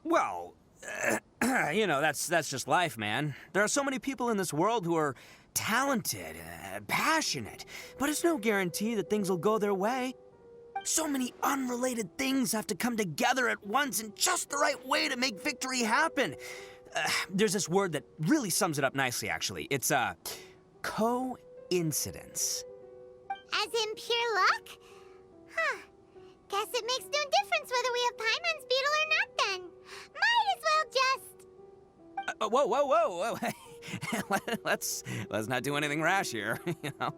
Well, that's just life, man. There are so many people in this world who are talented, passionate, but it's no guarantee that things will go their way. So many unrelated things have to come together at once in just the right way to make victory happen. There's this word that really sums it up nicely, actually. It's, coincidence. As in pure luck? Huh. Guess it makes no difference whether we have Paimon's beetle or not then. Might as well just... Whoa. let's not do anything rash here, you know.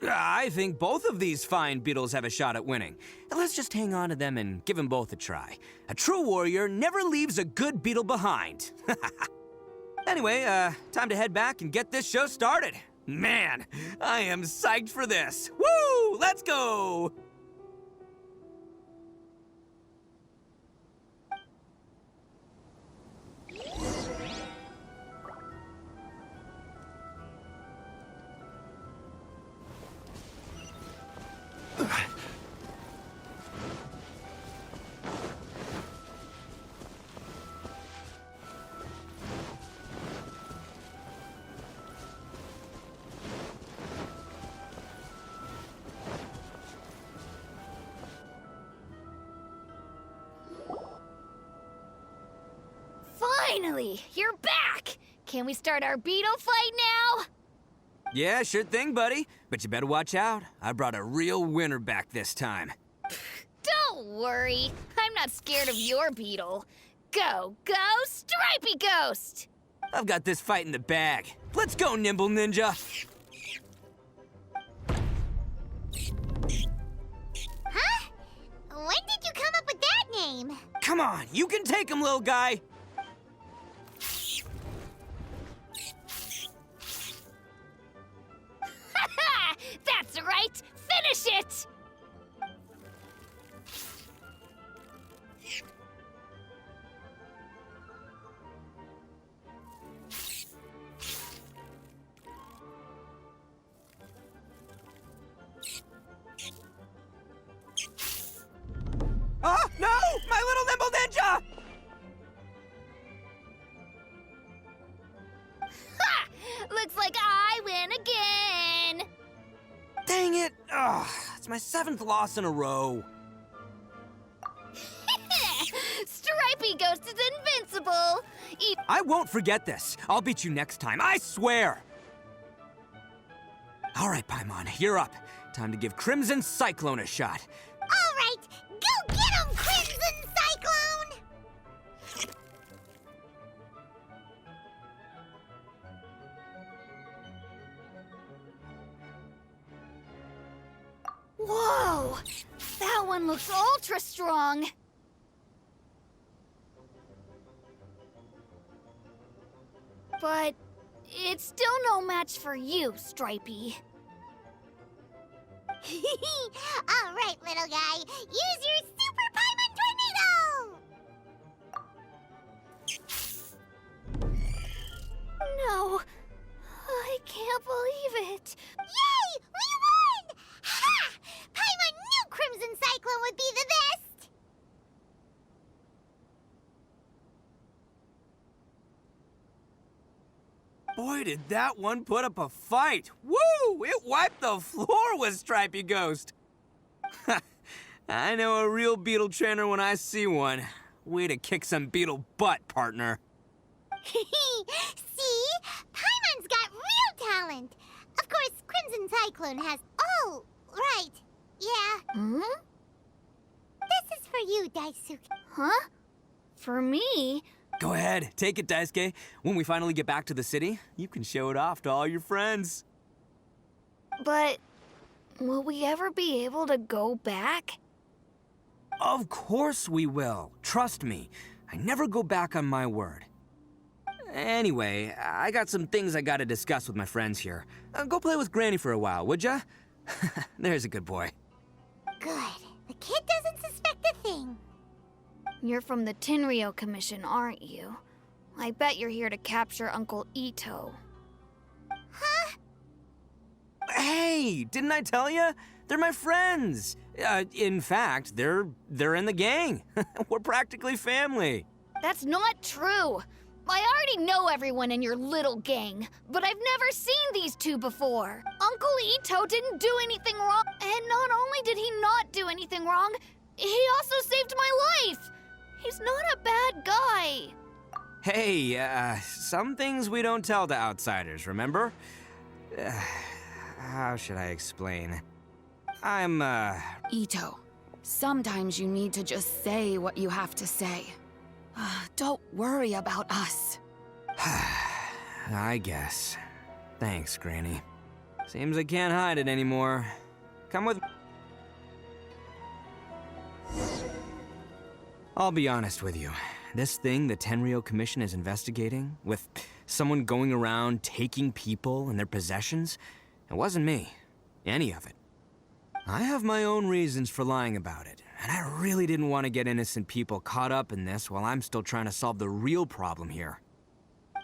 I think both of these fine beetles have a shot at winning. Let's just hang on to them and give them both a try. A true warrior never leaves a good beetle behind. Anyway, time to head back and get this show started. Man, I am psyched for this. Woo! Let's go! Finally, you're back! Can we start our beetle fight now? Yeah, sure thing, buddy. But you better watch out. I brought a real winner back this time. Don't worry. I'm not scared of your beetle. Go, Stripey Ghost! I've got this fight in the bag. Let's go, Nimble Ninja! Huh? When did you come up with that name? Come on, you can take him, little guy! That's right! Finish it! Oh, no! My little Nimble Ninja! Ha! Looks like I win again! Dang it! Ugh, it's my 7th loss in a row. Stripey Ghost is invincible! I won't forget this. I'll beat you next time, I swear! All right, Paimon, you're up. Time to give Crimson Cyclone a shot. All right, go get him, Crimson Cyclone! Whoa! That one looks ultra strong! But it's still no match for you, Stripey. All right, little guy, use your Super Paimon Tornado! No, I can't believe it. Yay! We won! Ha! Paimon knew Crimson Cyclone would be the best! Boy, did that one put up a fight. Woo! It wiped the floor with Stripey Ghost. I know a real beetle trainer when I see one. Way to kick some beetle butt, partner. See? Paimon's got real talent! Of course, Crimson Cyclone has... Oh, right. Yeah. Hmm? This is for you, Daisuke. Huh? For me? Go ahead, take it, Daisuke. When we finally get back to the city, you can show it off to all your friends. But will we ever be able to go back? Of course we will. Trust me. I never go back on my word. Anyway, I got some things I gotta discuss with my friends here. Go play with Granny for a while, would ya? There's a good boy. Good. The kid doesn't suspect a thing. You're from the Tenryou Commission, aren't you? I bet you're here to capture Uncle Itto. Huh? Hey, me! Didn't I tell you? They're my friends. In fact, they're in the gang. We're practically family. That's not true. I already know everyone in your little gang, but I've never seen these two before. Uncle Itto didn't do anything wrong, and not only did he not do anything wrong, he also saved my life. He's not a bad guy. Hey, some things we don't tell to outsiders, remember? How should I explain? Itto, sometimes you need to just say what you have to say. Don't worry about us. I guess. Thanks, Granny. Seems I can't hide it anymore. Come with... I'll be honest with you. This thing the Tenryou Commission is investigating, with someone going around taking people and their possessions, it wasn't me. Any of it. I have my own reasons for lying about it, and I really didn't want to get innocent people caught up in this while I'm still trying to solve the real problem here.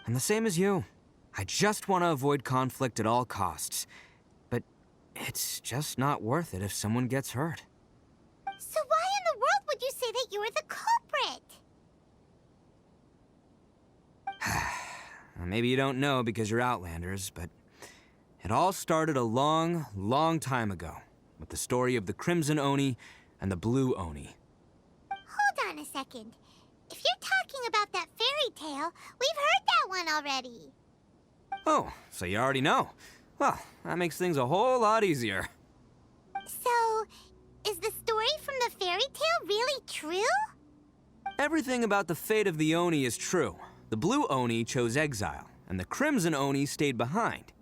I'm the same as you. I just want to avoid conflict at all costs. But it's just not worth it if someone gets hurt. So why in the world would you say that you were the culprit? Maybe you don't know because you're Outlanders, but it all started a long, long time ago with the story of the Crimson Oni and the Blue Oni. Hold on a second. If you're talking about that fairy tale, we've heard that one already. Oh, so you already know. Well, that makes things a whole lot easier. So, is the story from the fairy tale really true? Everything about the fate of the Oni is true. The Blue Oni chose exile, and the Crimson Oni stayed behind.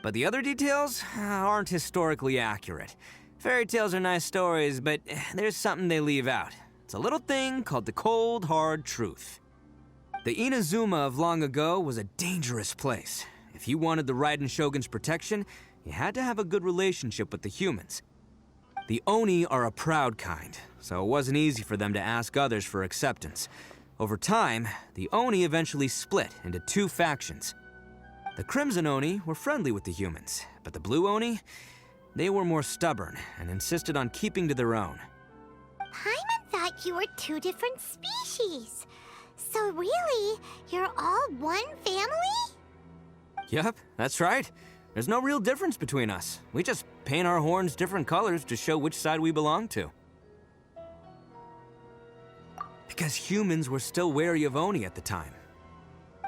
But the other details aren't historically accurate. Fairy tales are nice stories, but there's something they leave out. It's a little thing called the cold, hard truth. The Inazuma of long ago was a dangerous place. If you wanted the Raiden Shogun's protection, you had to have a good relationship with the humans. The Oni are a proud kind, so it wasn't easy for them to ask others for acceptance. Over time, the Oni eventually split into two factions. The Crimson Oni were friendly with the humans, but the Blue Oni, they were more stubborn and insisted on keeping to their own. Paimon thought you were two different species. So really, you're all one family? Yep, that's right. There's no real difference between us. We just paint our horns different colors to show which side we belong to. Because humans were still wary of Oni at the time.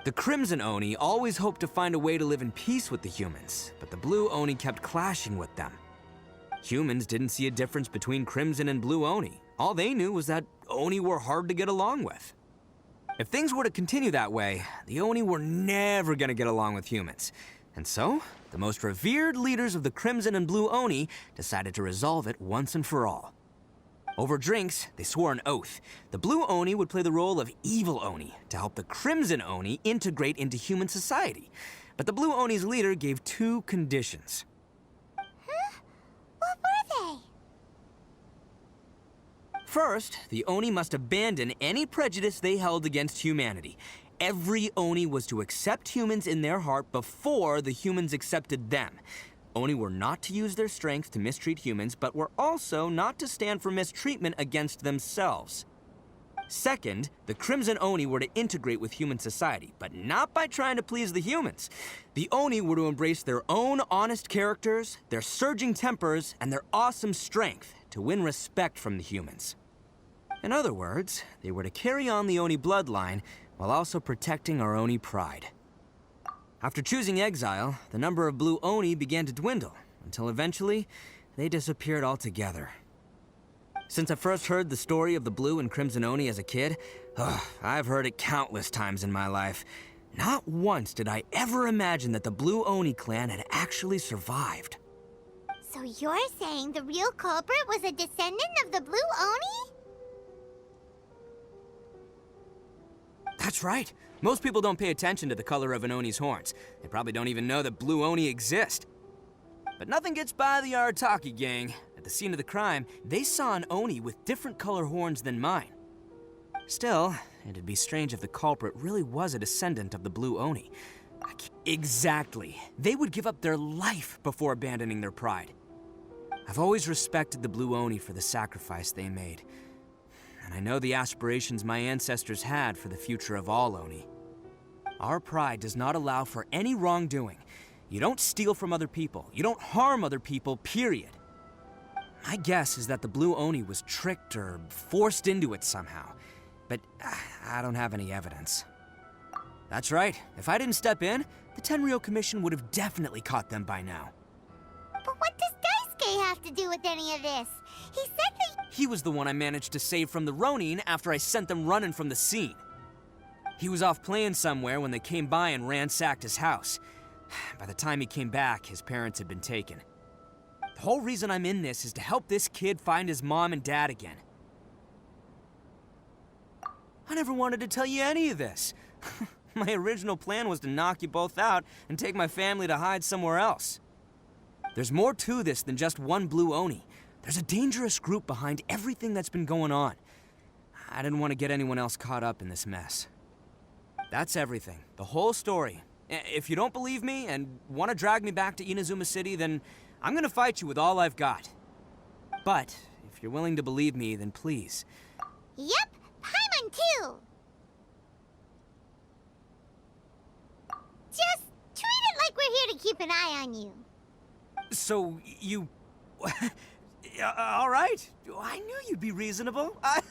The Crimson Oni always hoped to find a way to live in peace with the humans, but the Blue Oni kept clashing with them. Humans didn't see a difference between Crimson and Blue Oni. All they knew was that Oni were hard to get along with. If things were to continue that way, the Oni were never gonna get along with humans. And so, the most revered leaders of the Crimson and Blue Oni decided to resolve it once and for all. Over drinks, they swore an oath. The Blue Oni would play the role of evil Oni to help the Crimson Oni integrate into human society. But the Blue Oni's leader gave two conditions. Huh? What were they? First, the Oni must abandon any prejudice they held against humanity. Every Oni was to accept humans in their heart before the humans accepted them. Oni were not to use their strength to mistreat humans, but were also not to stand for mistreatment against themselves. Second, the Crimson Oni were to integrate with human society, but not by trying to please the humans. The Oni were to embrace their own honest characters, their surging tempers, and their awesome strength to win respect from the humans. In other words, they were to carry on the Oni bloodline while also protecting our Oni pride. After choosing exile, the number of Blue Oni began to dwindle, until eventually, they disappeared altogether. Since I first heard the story of the Blue and Crimson Oni as a kid, I've heard it countless times in my life. Not once did I ever imagine that the Blue Oni clan had actually survived. So you're saying the real culprit was a descendant of the Blue Oni? That's right. Most people don't pay attention to the color of an Oni's horns. They probably don't even know that Blue Oni exist. But nothing gets by the Arataki gang. At the scene of the crime, they saw an Oni with different color horns than mine. Still, it'd be strange if the culprit really was a descendant of the Blue Oni. Exactly. They would give up their life before abandoning their pride. I've always respected the Blue Oni for the sacrifice they made. And I know the aspirations my ancestors had for the future of all Oni. Our pride does not allow for any wrongdoing. You don't steal from other people. You don't harm other people, period. My guess is that the Blue Oni was tricked or forced into it somehow. But I don't have any evidence. That's right. If I didn't step in, the Tenryou Commission would have definitely caught them by now. But what does Daisuke have to do with any of this? He said that... He was the one I managed to save from the Ronin after I sent them running from the scene. He was off playing somewhere when they came by and ransacked his house. By the time he came back, his parents had been taken. The whole reason I'm in this is to help this kid find his mom and dad again. I never wanted to tell you any of this. My original plan was to knock you both out and take my family to hide somewhere else. There's more to this than just one Blue Oni. There's a dangerous group behind everything that's been going on. I didn't want to get anyone else caught up in this mess. That's everything. The whole story. If you don't believe me and want to drag me back to Inazuma City, then I'm gonna fight you with all I've got. But if you're willing to believe me, then please. Yep, Paimon too! Just treat it like we're here to keep an eye on you. So, you... all right. I knew you'd be reasonable. I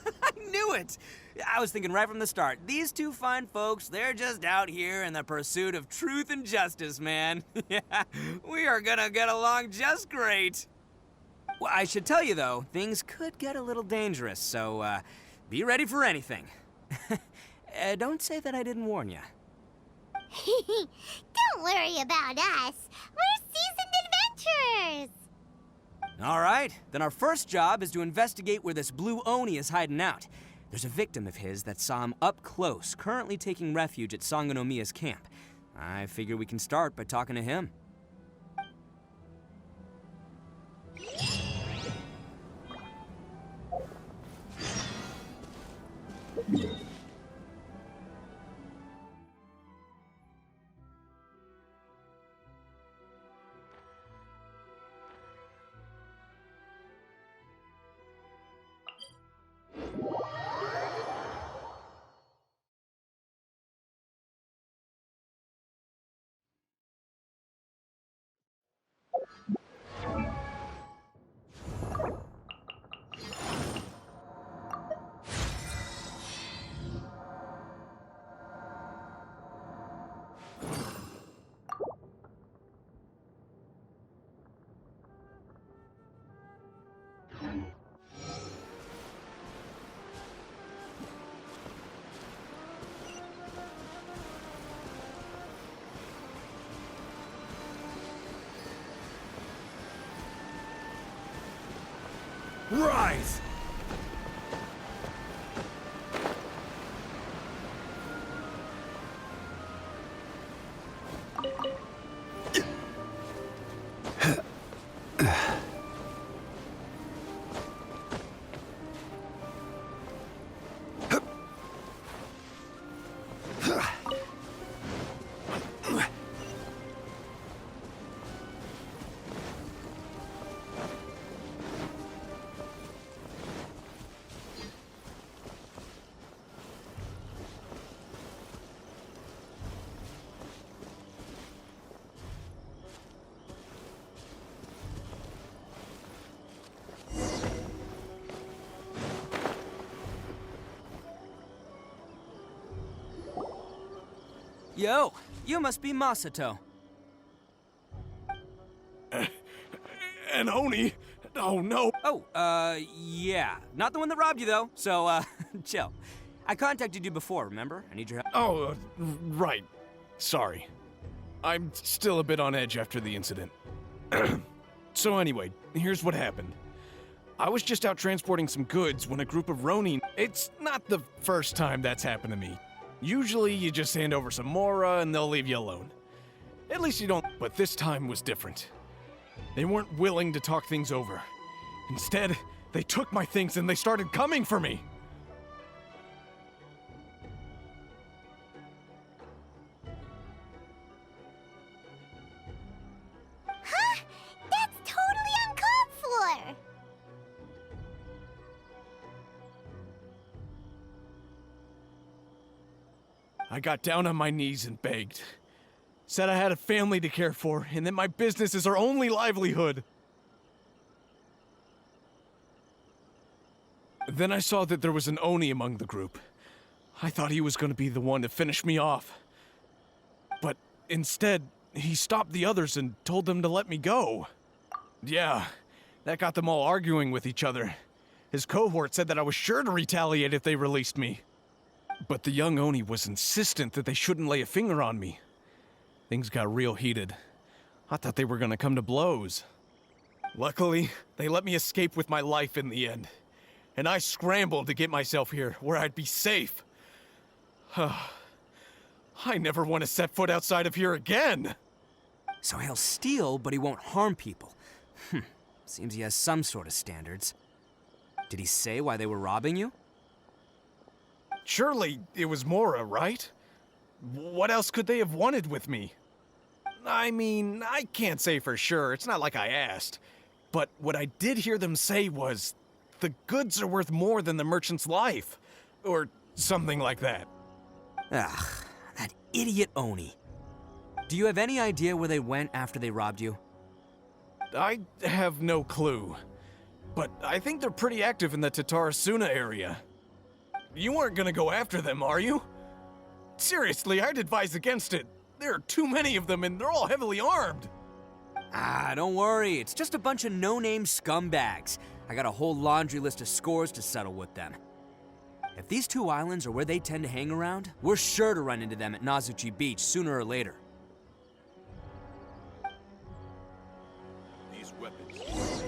knew it. I was thinking right from the start, these two fine folks, they're just out here in the pursuit of truth and justice, man. Yeah, we are gonna get along just great. Well, I should tell you, though, things could get a little dangerous, so, be ready for anything. Don't say that I didn't warn you. Don't worry about us. We're seasoned adventurers. All right, then our first job is to investigate where this Blue Oni is hiding out. There's a victim of his that saw him up close, currently taking refuge at Sangonomiya's camp. I figure we can start by talking to him. Rise! Yo, you must be Masato. An Oni? Oh, no. Oh, yeah. Not the one that robbed you, though, so, chill. I contacted you before, remember? I need your help. Oh, right. Sorry. I'm still a bit on edge after the incident. So anyway, here's what happened. I was just out transporting some goods when a group of Ronin... It's not the first time that's happened to me. Usually, you just hand over some Mora and they'll leave you alone. At least you don't... But this time was different. They weren't willing to talk things over. Instead, they took my things and they started coming for me. I got down on my knees and begged. Said I had a family to care for, and that my business is our only livelihood. Then I saw that there was an Oni among the group. I thought he was going to be the one to finish me off. But instead, he stopped the others and told them to let me go. Yeah, that got them all arguing with each other. His cohort said that I was sure to retaliate if they released me. But the young Oni was insistent that they shouldn't lay a finger on me. Things got real heated. I thought they were gonna come to blows. Luckily, they let me escape with my life in the end. And I scrambled to get myself here, where I'd be safe. I never want to set foot outside of here again! So he'll steal, but he won't harm people. Seems he has some sort of standards. Did he say why they were robbing you? Surely it was Mora, right? What else could they have wanted with me? I mean, I can't say for sure. It's not like I asked. But what I did hear them say was, the goods are worth more than the merchant's life. Or something like that. Ugh, that idiot Oni. Do you have any idea where they went after they robbed you? I have no clue. But I think they're pretty active in the Tatarasuna area. You aren't gonna go after them, are you? Seriously, I'd advise against it. There are too many of them and they're all heavily armed. Don't worry. It's just a bunch of no-name scumbags. I got a whole laundry list of scores to settle with them. If these two islands are where they tend to hang around, we're sure to run into them at Nazuchi Beach sooner or later. These weapons.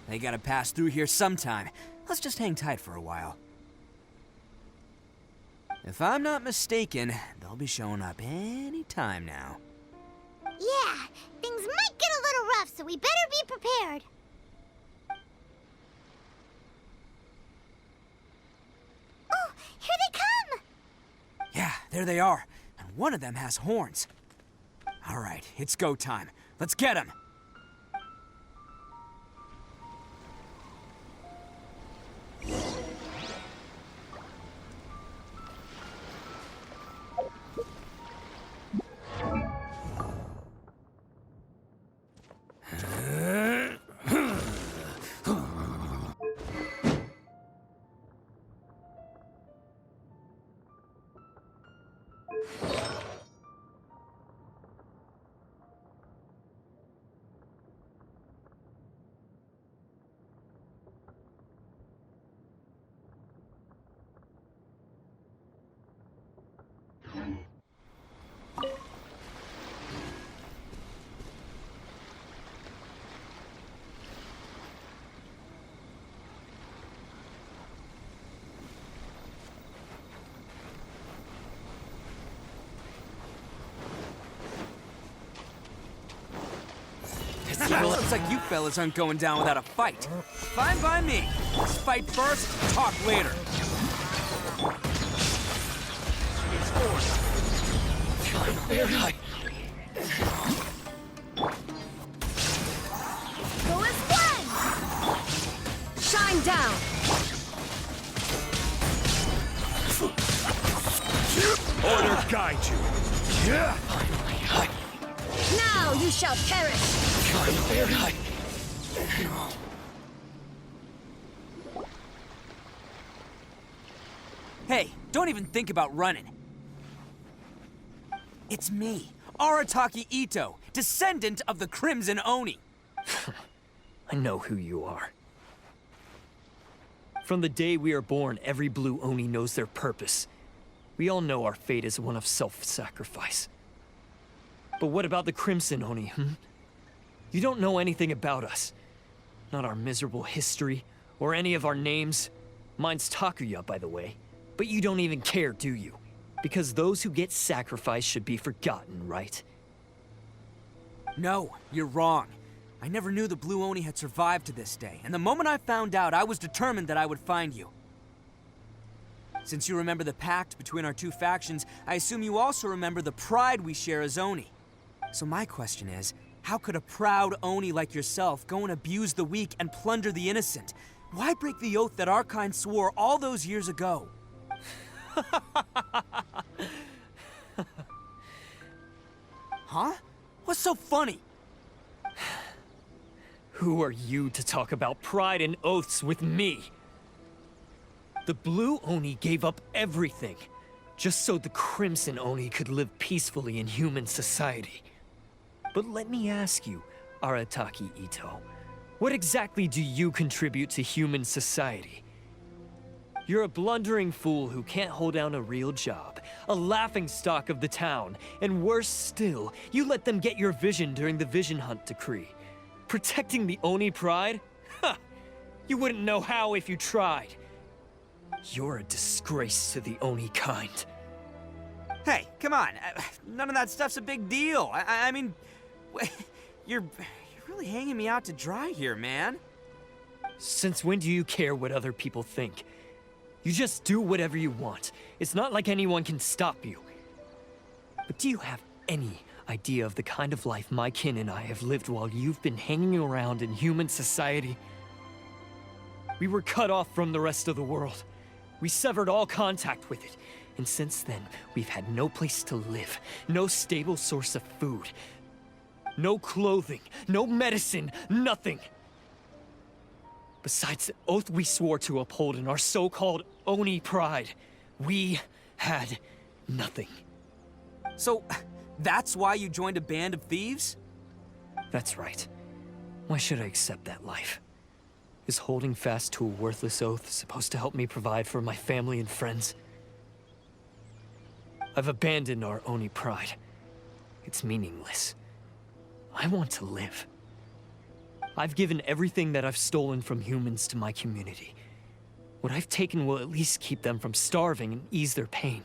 They gotta pass through here sometime. Let's just hang tight for a while. If I'm not mistaken, they'll be showing up any time now. Yeah, things might get a little rough, so we better be prepared. Oh, here they come! Yeah, there they are. And one of them has horns. All right, it's go time. Let's get him! Looks like you fellas aren't going down without a fight. Fine by me. Let's fight first, talk later. Go as one! Shine down! Order guide you. Now you shall perish! Hey, don't even think about running. It's me, Arataki Itto, descendant of the Crimson Oni. I know who you are. From the day we are born, every blue Oni knows their purpose. We all know our fate is one of self-sacrifice. But what about the Crimson Oni, You don't know anything about us. Not our miserable history, or any of our names. Mine's Takuya, by the way. But you don't even care, do you? Because those who get sacrificed should be forgotten, right? No, you're wrong. I never knew the Blue Oni had survived to this day, and the moment I found out, I was determined that I would find you. Since you remember the pact between our two factions, I assume you also remember the pride we share as Oni. So my question is, how could a proud Oni like yourself go and abuse the weak and plunder the innocent? Why break the oath that our kind swore all those years ago? Huh? What's so funny? Who are you to talk about pride and oaths with me? The Blue Oni gave up everything, just so the Crimson Oni could live peacefully in human society. But let me ask you, Arataki Itto, what exactly do you contribute to human society? You're a blundering fool who can't hold down a real job, a laughingstock of the town, and worse still, you let them get your vision during the Vision Hunt decree. Protecting the Oni pride? Ha! You wouldn't know how if you tried. You're a disgrace to the Oni kind. Hey, come on. None of that stuff's a big deal. I mean, you're really hanging me out to dry here, man. Since when do you care what other people think? You just do whatever you want. It's not like anyone can stop you. But do you have any idea of the kind of life my kin and I have lived while you've been hanging around in human society? We were cut off from the rest of the world. We severed all contact with it. And since then, we've had no place to live, no stable source of food, no clothing, no medicine, nothing. Besides the oath we swore to uphold in our so-called Oni pride, we had nothing. So, that's why you joined a band of thieves? That's right. Why should I accept that life? Is holding fast to a worthless oath supposed to help me provide for my family and friends? I've abandoned our Oni pride. It's meaningless. I want to live. I've given everything that I've stolen from humans to my community. What I've taken will at least keep them from starving and ease their pain.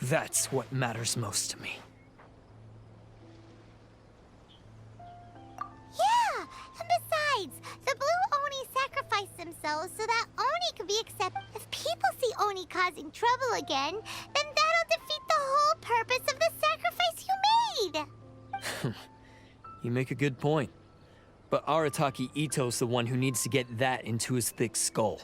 That's what matters most to me. Yeah, and besides, the Blue Oni sacrificed themselves so that Oni could be accepted. If people see Oni causing trouble again, then that'll defeat the whole purpose of the sacrifice you made. You make a good point. But Arataki Itto's the one who needs to get that into his thick skull.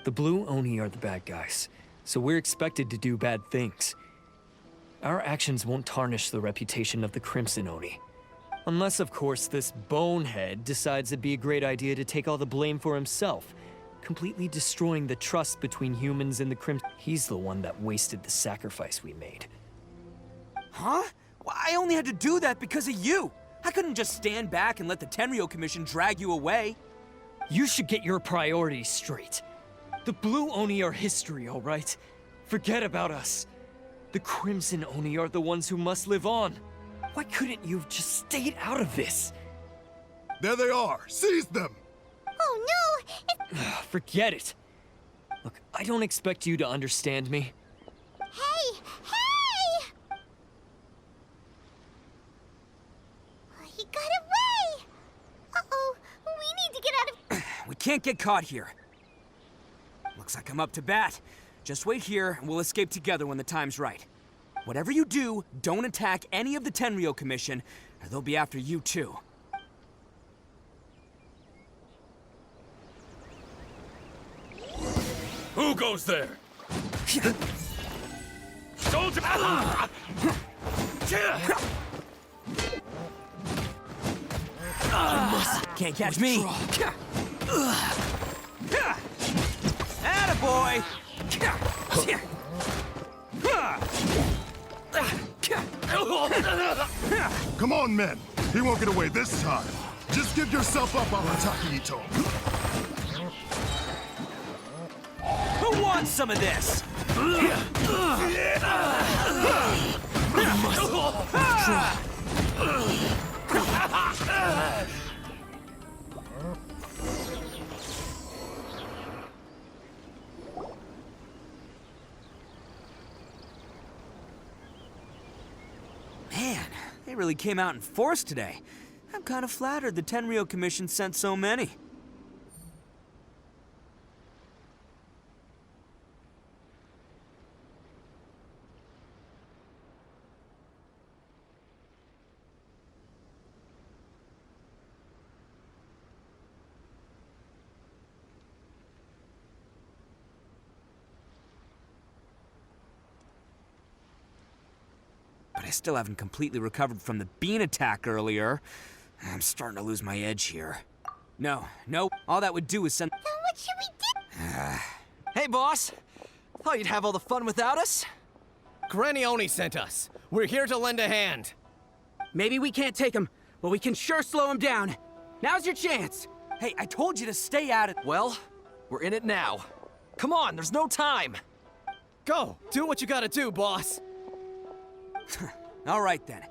The Blue Oni are the bad guys, so we're expected to do bad things. Our actions won't tarnish the reputation of the Crimson Oni. Unless, of course, this bonehead decides it'd be a great idea to take all the blame for himself, completely destroying the trust between humans and the Crimson. He's the one that wasted the sacrifice we made. Huh? Well, I only had to do that because of you. I couldn't just stand back and let the Tenryo Commission drag you away. You should get your priorities straight. The Blue Oni are history, all right? Forget about us. The Crimson Oni are the ones who must live on. Why couldn't you have just stayed out of this? There they are! Seize them! Oh no! Forget it. Look, I don't expect you to understand me. Hey! Hey! He got away! Uh-oh, we need to get out of... We can't get caught here. Looks like I'm up to bat. Just wait here, and we'll escape together when the time's right. Whatever you do, don't attack any of the Tenryo Commission, or they'll be after you too. Who goes there? Soldier! Can't catch me. Attaboy! Come on, men! He won't get away this time! Just give yourself up, arataki, Itto. Who wants some of this? Man, they really came out in force today. I'm kind of flattered the Tenryou Commission sent so many. But I still haven't completely recovered from the bean attack earlier. I'm starting to lose my edge here. No, all that would do is send— So what should we do? Hey, boss! Thought you'd have all the fun without us? Granny Oni sent us. We're here to lend a hand. Maybe we can't take him, but we can sure slow him down. Now's your chance. Hey, I told you to stay out of— Well, we're in it now. Come on, there's no time! Go! Do what you gotta do, boss! All right, then.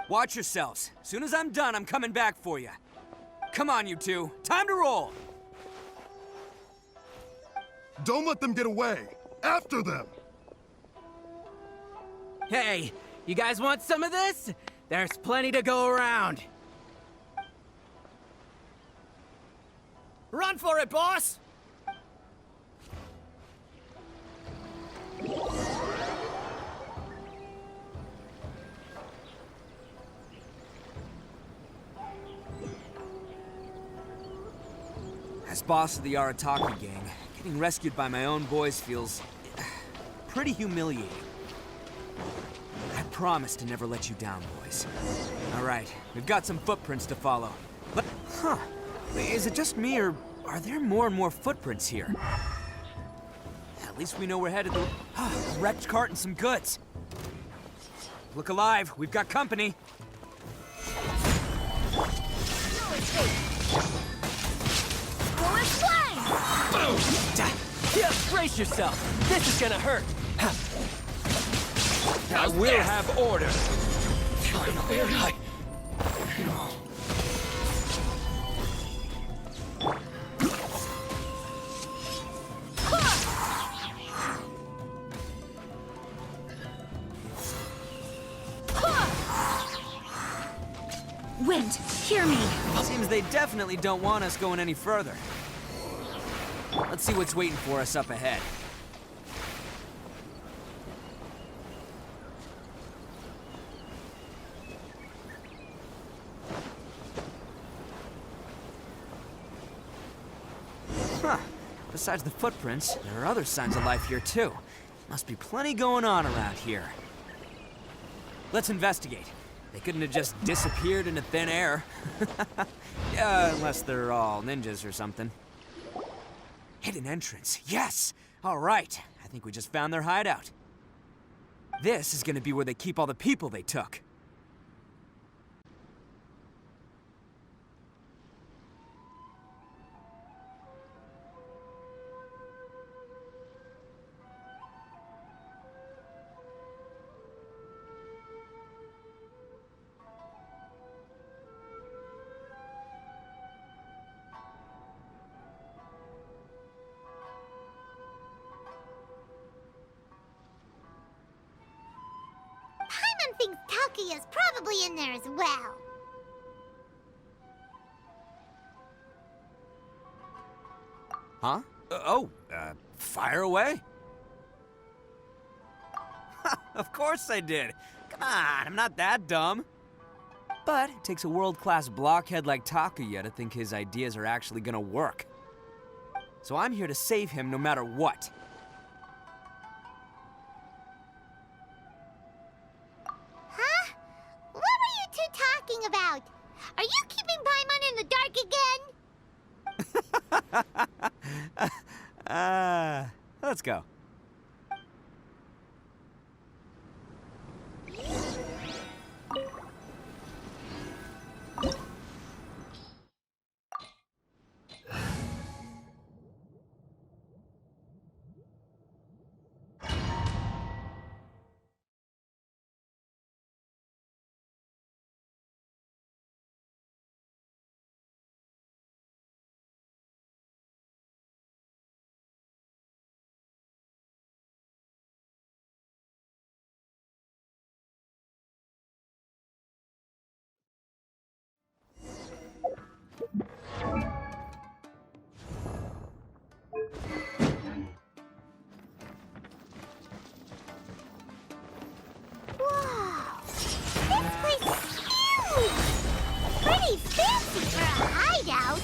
Watch yourselves. As soon as I'm done, I'm coming back for you. Come on, you two. Time to roll! Don't let them get away. After them. Hey, you guys want some of this? There's plenty to go around. Run for it, boss! As boss of the Arataki gang, getting rescued by my own boys feels pretty humiliating. I promise to never let you down, boys. All right, we've got some footprints to follow. Huh. Is it just me, or are there more and more footprints here? At least we know we're headed to a wrecked cart and some goods. Look alive, we've got company. Yeah, brace yourself! This is gonna hurt! I will have order! Wind, hear me. Seems they definitely don't want us going any further. Let's see what's waiting for us up ahead. Huh. Besides the footprints, there are other signs of life here too. Must be plenty going on around here. Let's investigate. They couldn't have just disappeared into thin air. Yeah, unless they're all ninjas or something. Hidden entrance, yes! All right, I think we just found their hideout. This is gonna be where they keep all the people they took. Paimon thinks Takuya's probably in there as well. Huh? Fire away. Of course I did. Come on, I'm not that dumb. But it takes a world-class blockhead like Takuya to think his ideas are actually gonna work. So I'm here to save him no matter what. Huh? What were you two talking about? Are you keeping Paimon in the dark again? Let's go. Pretty fancy for a hideout.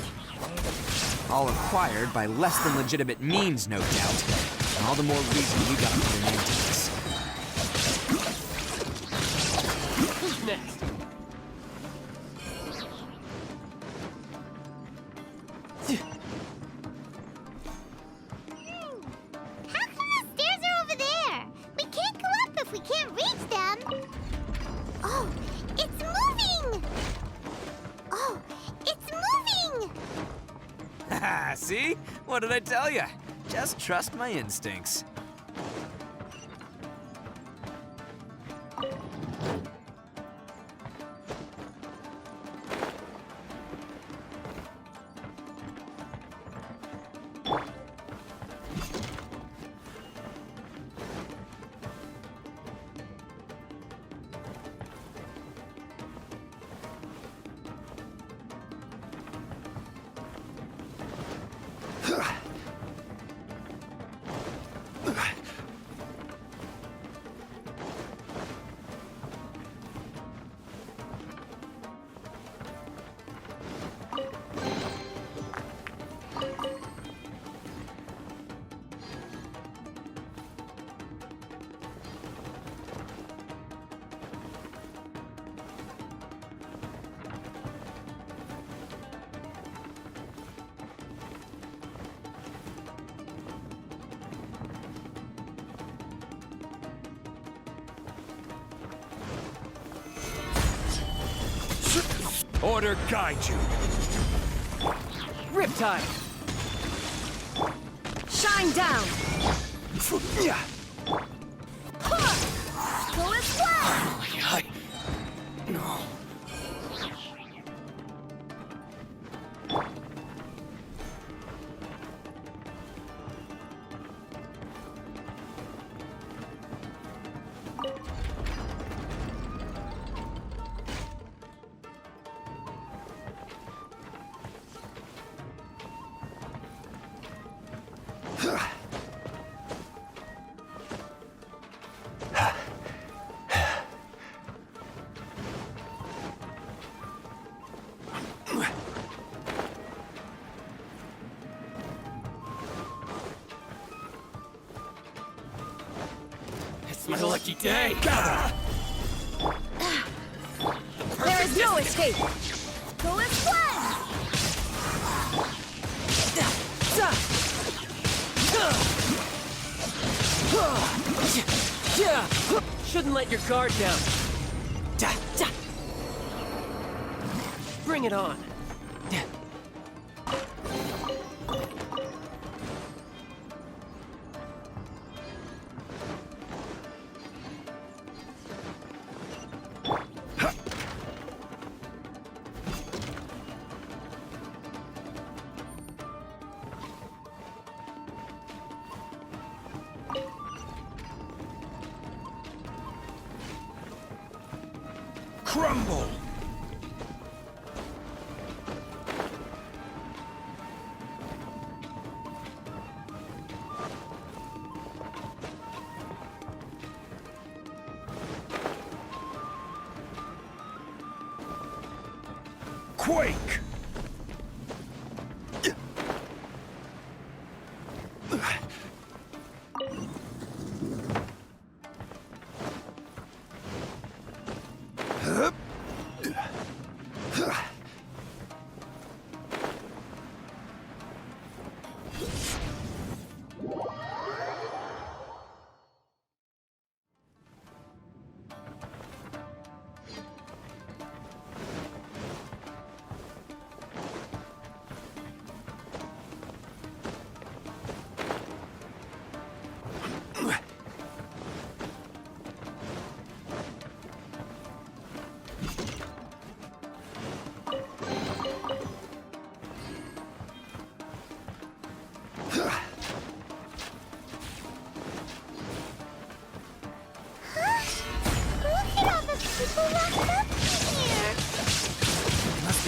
All acquired by less than legitimate means, no doubt. And all the more reason we gotta put an end to this. Who's next? How come the stairs are over there? We can't go up if we can't reach them. Oh, it's moving! Oh, it's moving! Haha, see? What did I tell you? Just trust my instincts. Order guide you. Riptide! Shine down! Go as well! No. It's my lucky day. There is no escape! Go as well! Shouldn't let your guard down. Bring it on. Crumble! Quake!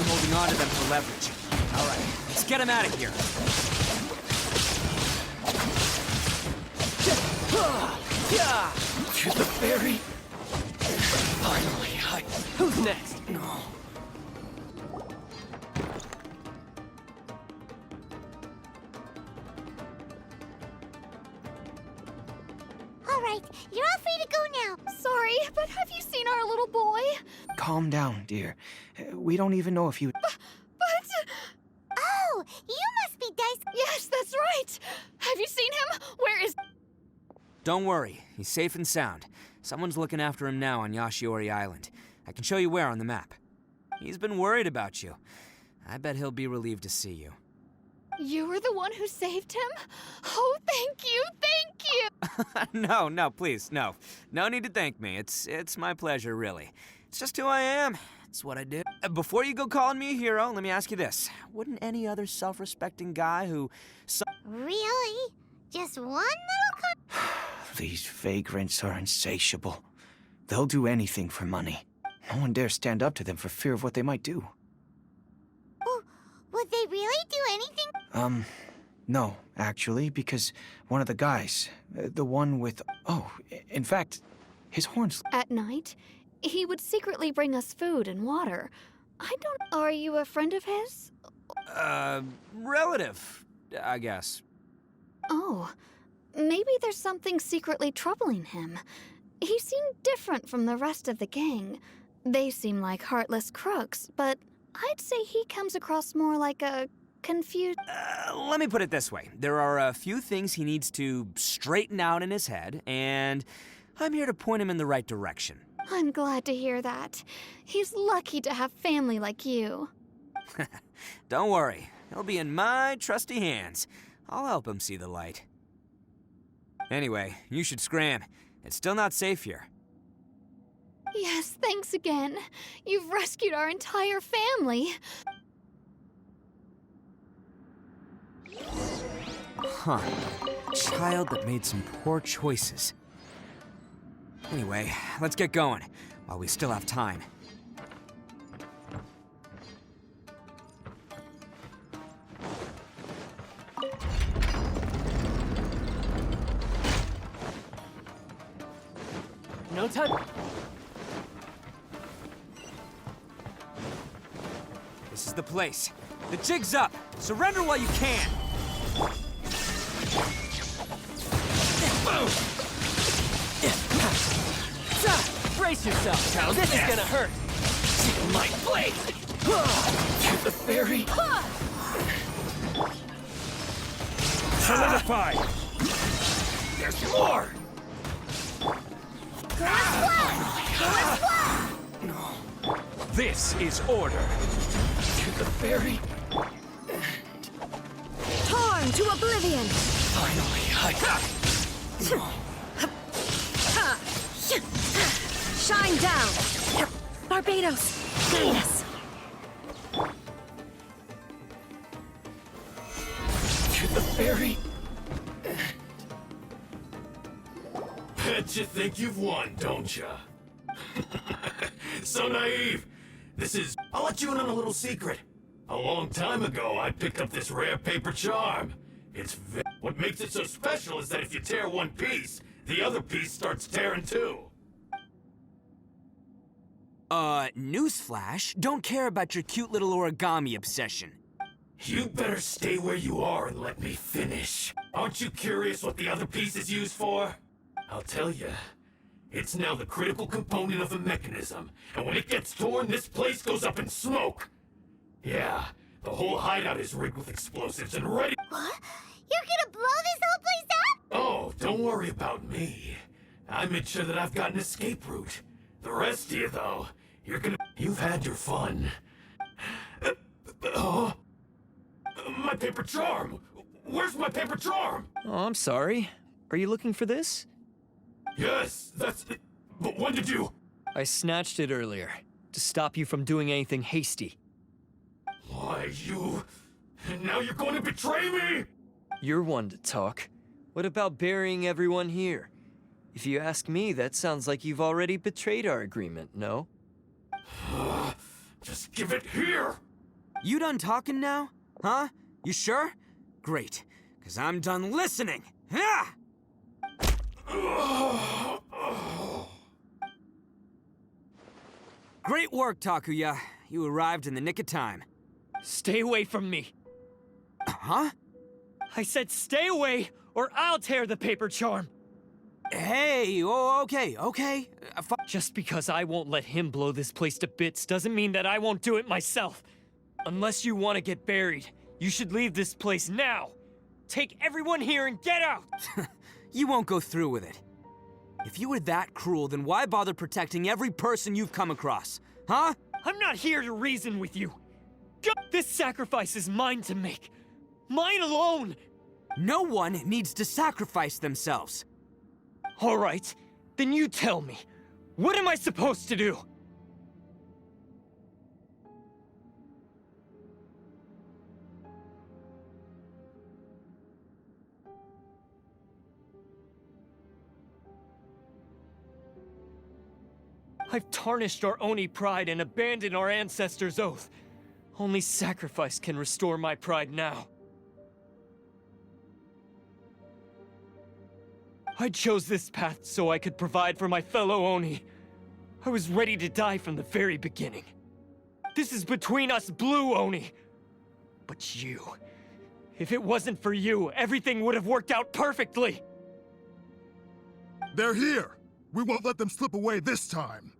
Holding on to them for leverage. All right, let's get him out of here. To the ferry. Finally, Who's next? No. all right. You're all free to go now. Sorry, but have you seen our little boy? Calm down, dear. We don't even know if you... But... Oh, you must be Dice. Yes, that's right! Have you seen him? Where is... Don't worry, he's safe and sound. Someone's looking after him now on Yashiori Island. I can show you where on the map. He's been worried about you. I bet he'll be relieved to see you. You were the one who saved him? Oh, thank you, thank you! No, please, no. No need to thank me. It's my pleasure, really. It's just who I am. It's what I do. Before you go calling me a hero, let me ask you this. Wouldn't any other self-respecting guy who... Really? Just one little These vagrants are insatiable. They'll do anything for money. No one dares stand up to them for fear of what they might do. Would they really do anything? No, actually, because one of the guys, the one with... Oh, in fact, his horns... At night, he would secretly bring us food and water. I don't... Are you a friend of his? Relative, I guess. Oh, maybe there's something secretly troubling him. He seemed different from the rest of the gang. They seem like heartless crooks, but I'd say he comes across more like a confused... Let me put it this way. There are a few things he needs to straighten out in his head, and I'm here to point him in the right direction. I'm glad to hear that. He's lucky to have family like you. Don't worry. He'll be in my trusty hands. I'll help him see the light. Anyway, you should scram. It's still not safe here. Yes, thanks again. You've rescued our entire family. Huh. Child that made some poor choices. Anyway, let's get going, while we still have time. No time. This is the place. The jig's up. Surrender while you can. Brace yourself, child. This is gonna hurt. My blade! To the fairy! Solidify! There's more! This is order. To the fairy! Torn to oblivion! Finally, Shine down! Barbados, guide us! To the fairy! Bet you think you've won, don't ya? So naive! This is... I'll let you in on a little secret. A long time ago, I picked up this rare paper charm. What makes it so special is that if you tear one piece, the other piece starts tearing too. Newsflash, don't care about your cute little origami obsession. You better stay where you are and let me finish. Aren't you curious what the other piece is used for? I'll tell you. It's now the critical component of the mechanism, and when it gets torn, this place goes up in smoke. Yeah, the whole hideout is rigged with explosives and ready— What? You're gonna blow this whole place up? Oh, don't worry about me. I made sure that I've got an escape route. The rest of you, though, you've had your fun. My paper charm! Where's my paper charm? Oh, I'm sorry. Are you looking for this? Yes, that's it. But when did you— I snatched it earlier, to stop you from doing anything hasty. Why, you— Now you're going to betray me? You're one to talk. What about burying everyone here? If you ask me, that sounds like you've already betrayed our agreement, no? Just give it here! You done talking now? Huh? You sure? Great, because I'm done listening. Ah! Great work, Takuya. You arrived in the nick of time. Stay away from me. Huh? I said stay away, or I'll tear the paper charm. Hey, oh, okay. Just because I won't let him blow this place to bits doesn't mean that I won't do it myself. Unless you want to get buried, you should leave this place now. Take everyone here and get out! You won't go through with it. If you were that cruel, then why bother protecting every person you've come across? Huh? I'm not here to reason with you. Go! This sacrifice is mine to make. Mine alone! No one needs to sacrifice themselves. All right, then you tell me. What am I supposed to do? I've tarnished our Oni pride and abandoned our ancestors' oath. Only sacrifice can restore my pride now. I chose this path so I could provide for my fellow Oni. I was ready to die from the very beginning. This is between us Blue Oni. But you... if it wasn't for you, everything would have worked out perfectly! They're here! We won't let them slip away this time!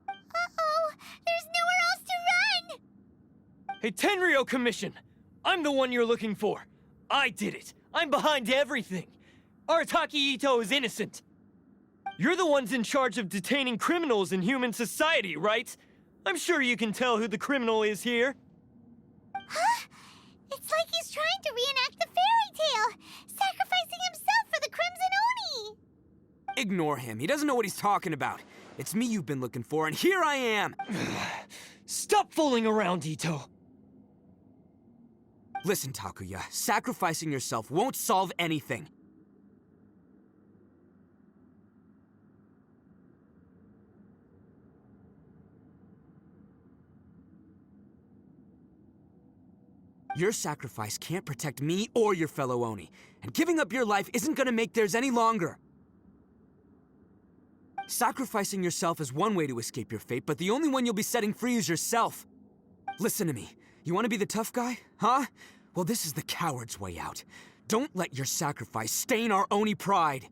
Uh-oh! There's nowhere else to run! Hey, Tenryo Commission! I'm the one you're looking for. I did it. I'm behind everything. Arataki Itto is innocent. You're the ones in charge of detaining criminals in human society, right? I'm sure you can tell who the criminal is here. Huh? It's like he's trying to reenact the fairy tale, sacrificing himself for the Crimson Oni! Ignore him. He doesn't know what he's talking about. It's me you've been looking for, and here I am! Stop fooling around, Itto. Listen, Takuya, sacrificing yourself won't solve anything. Your sacrifice can't protect me or your fellow Oni, and giving up your life isn't gonna make theirs any longer. Sacrificing yourself is one way to escape your fate, but the only one you'll be setting free is yourself. Listen to me. You want to be the tough guy? Huh? Well, this is the coward's way out. Don't let your sacrifice stain our Oni pride.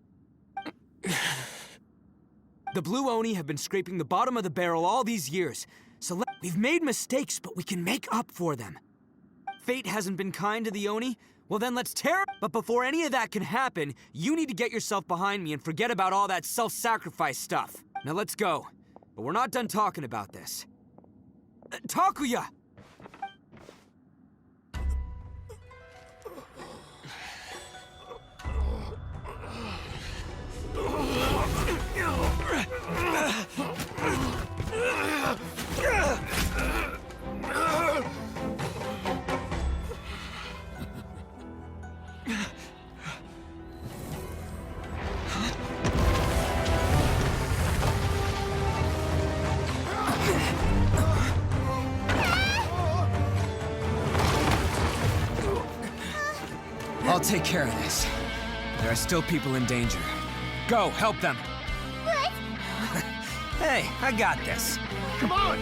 The Blue Oni have been scraping the bottom of the barrel all these years, so we've made mistakes, but we can make up for them. Fate hasn't been kind to the Oni? Well then let's tear it! But before any of that can happen, you need to get yourself behind me and forget about all that self-sacrifice stuff. Now let's go. But we're not done talking about this. Takuya! I'll take care of this. There are still people in danger. Go, help them. What? Hey, I got this. Come on!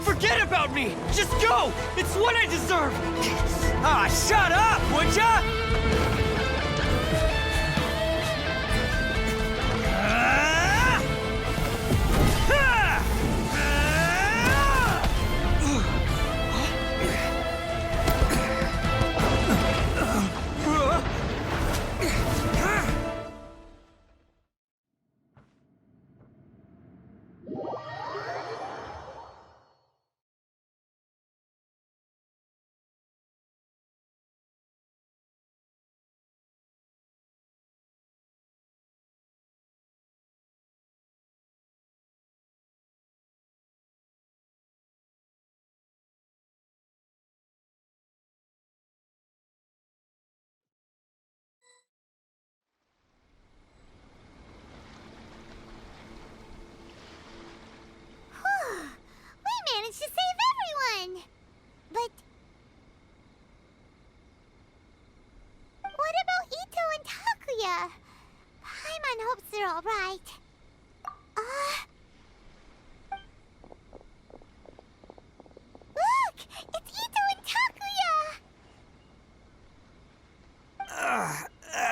Forget about me! Just go! It's what I deserve! Ah, shut up, would ya?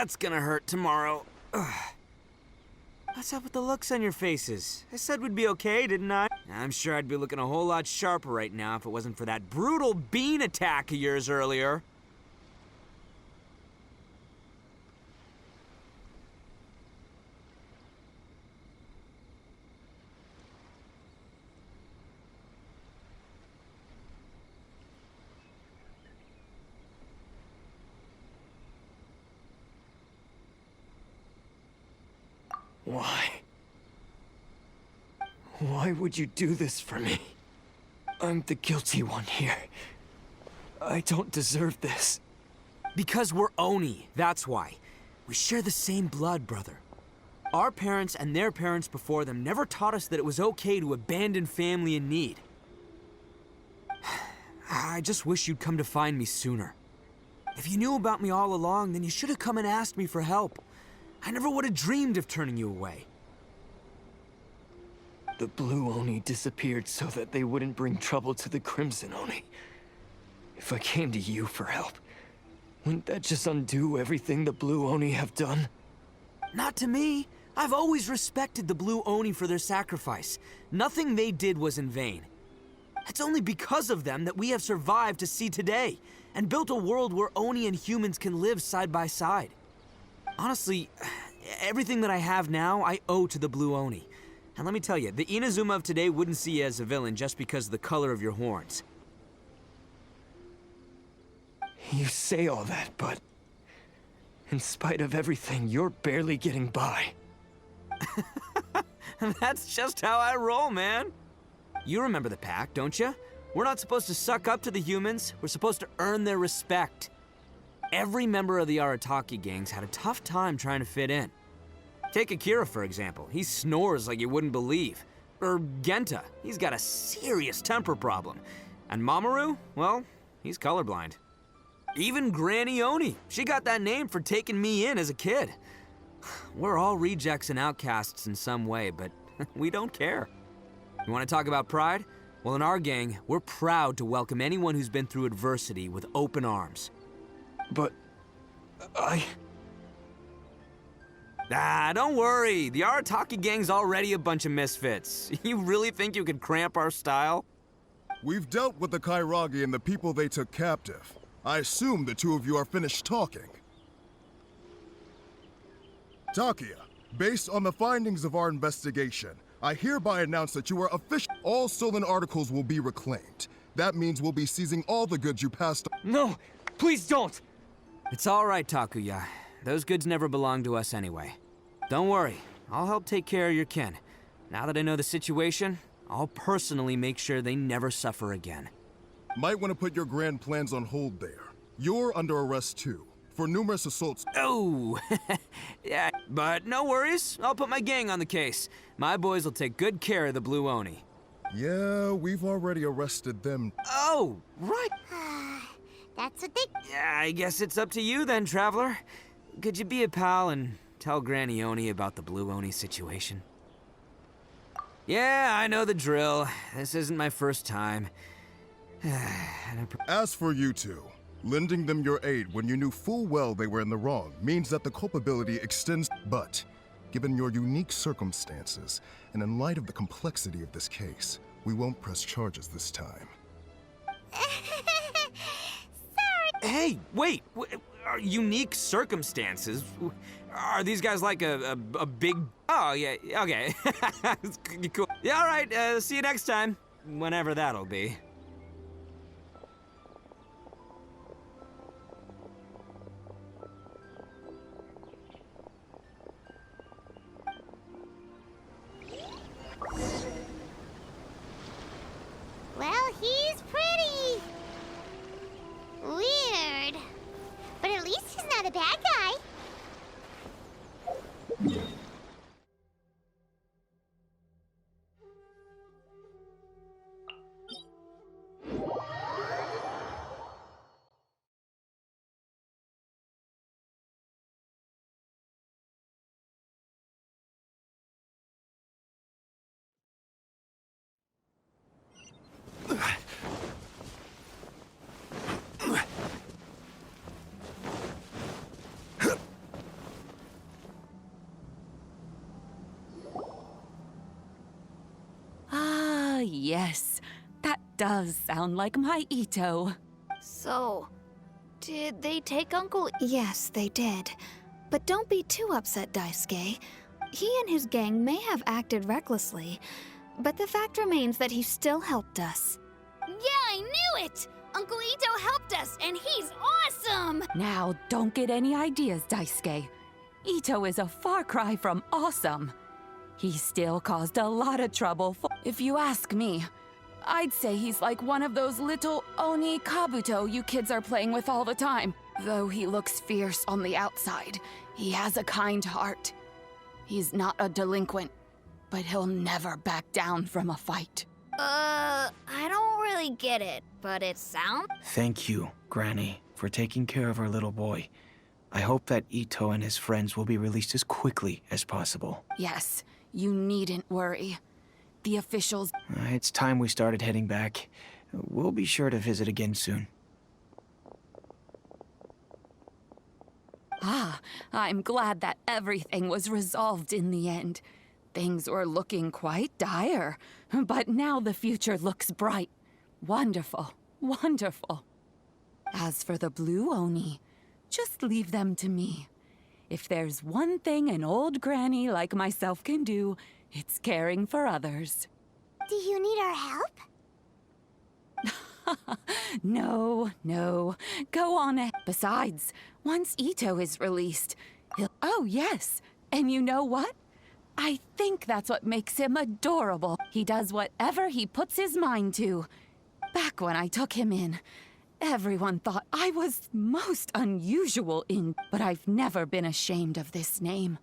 That's gonna hurt tomorrow. Ugh. What's up with the looks on your faces? I said we'd be okay, didn't I? I'm sure I'd be looking a whole lot sharper right now if it wasn't for that brutal bean attack of yours earlier. Why? Why would you do this for me? I'm the guilty one here. I don't deserve this. Because we're Oni, that's why. We share the same blood, brother. Our parents and their parents before them never taught us that it was okay to abandon family in need. I just wish you'd come to find me sooner. If you knew about me all along, then you should have come and asked me for help. I never would have dreamed of turning you away. The Blue Oni disappeared so that they wouldn't bring trouble to the Crimson Oni. If I came to you for help, wouldn't that just undo everything the Blue Oni have done? Not to me. I've always respected the Blue Oni for their sacrifice. Nothing they did was in vain. It's only because of them that we have survived to see today, and built a world where Oni and humans can live side by side. Honestly, everything that I have now, I owe to the Blue Oni. And let me tell you, the Inazuma of today wouldn't see you as a villain just because of the color of your horns. You say all that, but in spite of everything, you're barely getting by. That's just how I roll, man. You remember the pact, don't you? We're not supposed to suck up to the humans. We're supposed to earn their respect. Every member of the Arataki gangs had a tough time trying to fit in. Take Akira, for example. He snores like you wouldn't believe. Or Genta. He's got a serious temper problem. And Mamoru, well, he's colorblind. Even Granny Oni. She got that name for taking me in as a kid. We're all rejects and outcasts in some way, but we don't care. You want to talk about pride? Well, in our gang, we're proud to welcome anyone who's been through adversity with open arms. But don't worry. The Arataki gang's already a bunch of misfits. You really think you could cramp our style? We've dealt with the Kairagi and the people they took captive. I assume the two of you are finished talking. Takia, based on the findings of our investigation, I hereby announce that you are official. All stolen articles will be reclaimed. That means we'll be seizing all the goods you passed on. no, please don't. It's all right, Takuya. Those goods never belonged to us anyway. Don't worry. I'll help take care of your kin. Now that I know the situation, I'll personally make sure they never suffer again. Might want to put your grand plans on hold there. You're under arrest too, for numerous assaults. Oh, yeah, but no worries. I'll put my gang on the case. My boys will take good care of the Blue Oni. Yeah, we've already arrested them. Oh, right. That's what they... Yeah, I guess it's up to you then, Traveler. Could you be a pal and tell Granny Oni about the Blue Oni situation? Yeah, I know the drill. This isn't my first time. As for you two, lending them your aid when you knew full well they were in the wrong means that the culpability extends. But, given your unique circumstances, and in light of the complexity of this case, we won't press charges this time. Hey, wait! Unique circumstances? Are these guys like a big... Oh, yeah, okay. Cool. Yeah, all right, see you next time. Whenever that'll be. Well, he's pretty. Weird. But at least he's not a bad guy. yes. That does sound like my Itto. So, did they take Uncle? Yes, they did. But don't be too upset, Daisuke. He and his gang may have acted recklessly, but the fact remains that he still helped us. Yeah, I knew it! Uncle Itto helped us, and he's awesome! Now, don't get any ideas, Daisuke. Itto is a far cry from awesome. He still caused a lot of trouble. If you ask me, I'd say he's like one of those little Oni Kabuto you kids are playing with all the time. Though he looks fierce on the outside, he has a kind heart. He's not a delinquent, but he'll never back down from a fight. I don't really get it, but it sounds... Thank you, Granny, for taking care of our little boy. I hope that Itto and his friends will be released as quickly as possible. Yes, you needn't worry. The officials... It's time we started heading back. We'll be sure to visit again soon. Ah, I'm glad that everything was resolved in the end. Things were looking quite dire, but now the future looks bright. Wonderful, wonderful. As for the Blue Oni, just leave them to me. If there's one thing an old granny like myself can do, it's caring for others. Do you need our help? No, no. Go on. Besides, once Itto is released, he'll... Oh, yes. And you know what? I think that's what makes him adorable. He does whatever he puts his mind to. Back when I took him in, everyone thought I was most unusual but I've never been ashamed of this name.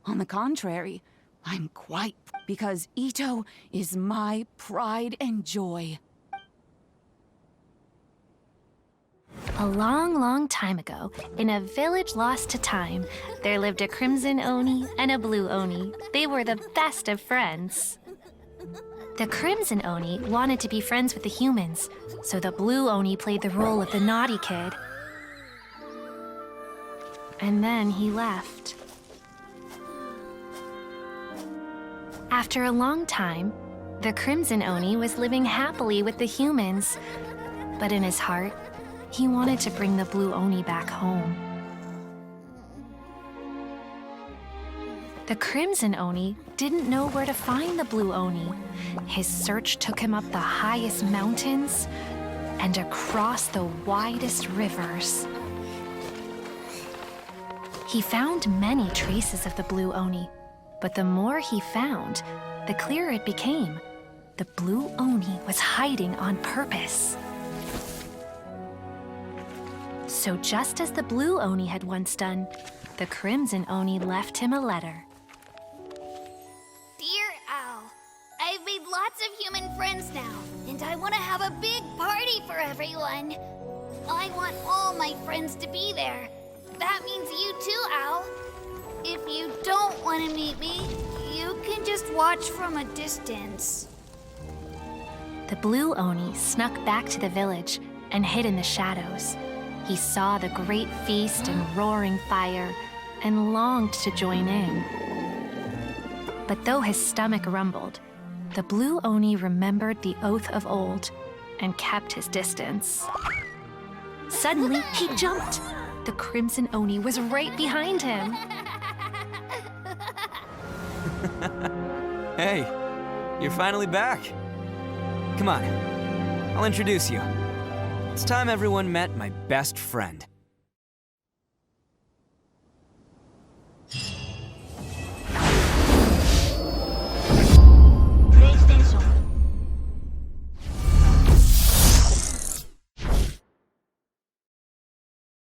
On the contrary, I'm quite... because Itto is my pride and joy. A long, long time ago, in a village lost to time, there lived a crimson Oni and a blue Oni. They were the best of friends. The crimson Oni wanted to be friends with the humans, so the blue Oni played the role of the naughty kid. And then he left. After a long time, the crimson Oni was living happily with the humans, but in his heart, he wanted to bring the blue Oni back home. The crimson Oni didn't know where to find the blue Oni. His search took him up the highest mountains and across the widest rivers. He found many traces of the blue Oni, but the more he found, the clearer it became. The blue Oni was hiding on purpose. So just as the blue Oni had once done, the crimson Oni left him a letter. Dear Al, I've made lots of human friends now, and I want to have a big party for everyone. I want all my friends to be there. That means you too, Al. If you don't want to meet me, you can just watch from a distance. The blue Oni snuck back to the village and hid in the shadows. He saw the great feast and roaring fire and longed to join in. But though his stomach rumbled, the blue Oni remembered the oath of old and kept his distance. Suddenly, he jumped. The crimson Oni was right behind him. Hey, you're finally back. Come on, I'll introduce you. It's time everyone met my best friend.